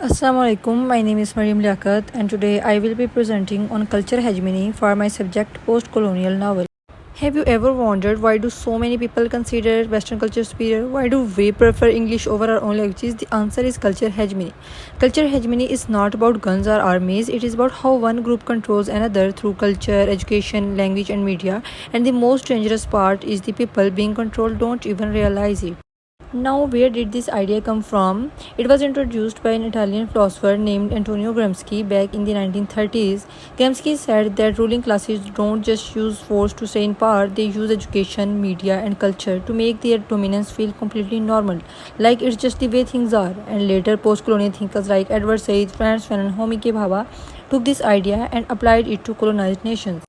Assalamu alaikum. My name is Mariam Liaquat and today I will be presenting on culture hegemony for my subject post-colonial novel. Have you ever wondered why do so many people consider Western culture superior? Why do we prefer English over our own languages? The answer is culture hegemony. Culture hegemony is not about guns or armies. It is about how one group controls another through culture, education, language and media. And the most dangerous part is the people being controlled don't even realize it. Now, where did this idea come from? It was introduced by an Italian philosopher named Antonio Gramsci back in the 1930s. Gramsci said that ruling classes don't just use force to stay in power, they use education, media, and culture to make their dominance feel completely normal, like it's just the way things are. And later, post colonial thinkers like Edward Said, Frantz Fanon, and Homike Bhabha took this idea and applied it to colonized nations.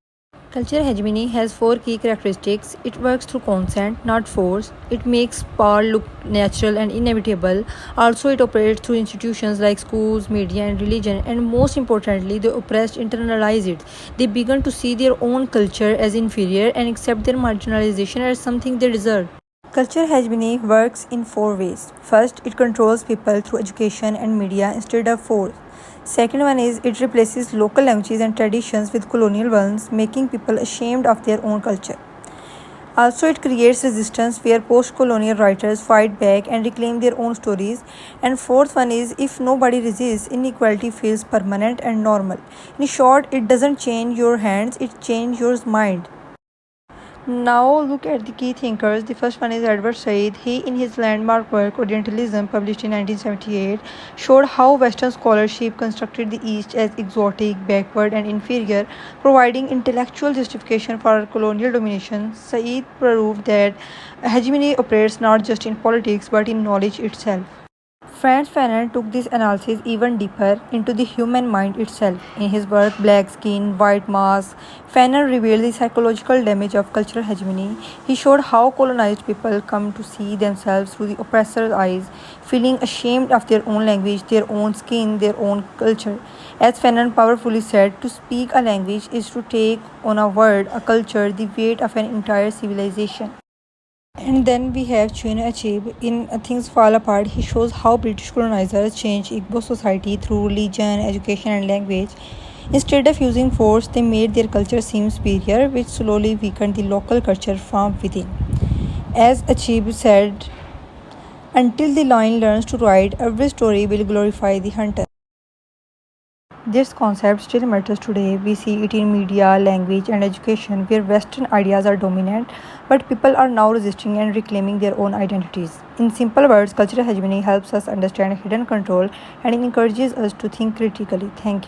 Cultural hegemony has four key characteristics. It works through consent, not force. It makes power look natural and inevitable. Also, it operates through institutions like schools, media, and religion. And most importantly, the oppressed internalize it. They begin to see their own culture as inferior and accept their marginalization as something they deserve. Culture hegemony works in four ways. First, it controls people through education and media instead of force. Second one is it replaces local languages and traditions with colonial ones, making people ashamed of their own culture. Also, it creates resistance where post-colonial writers fight back and reclaim their own stories. And fourth one is if nobody resists, inequality feels permanent and normal. In short, it doesn't change your hands, it changes your mind. Now look at the key thinkers. The first one is Edward Said. He, in his landmark work Orientalism, published in 1978, showed how Western scholarship constructed the East as exotic, backward, and inferior, providing intellectual justification for colonial domination. Said proved that hegemony operates not just in politics but in knowledge itself. Frantz Fanon took this analysis even deeper into the human mind itself. In his work Black Skin, White Mask, Fanon revealed the psychological damage of cultural hegemony. He showed how colonized people come to see themselves through the oppressor's eyes, feeling ashamed of their own language, their own skin, their own culture. As Fanon powerfully said, to speak a language is to take on a word, a culture, the weight of an entire civilization. And then we have Chin Achebe. In Things Fall Apart, he shows how British colonizers changed Igbo society through religion, education, and language. Instead of using force, they made their culture seem superior, which slowly weakened the local culture from within. As Achebe said, until the lion learns to ride, every story will glorify the hunter. This concept still matters today. We see it in media, language, and education, where Western ideas are dominant, but people are now resisting and reclaiming their own identities. In simple words, cultural hegemony helps us understand hidden control and encourages us to think critically. Thank you.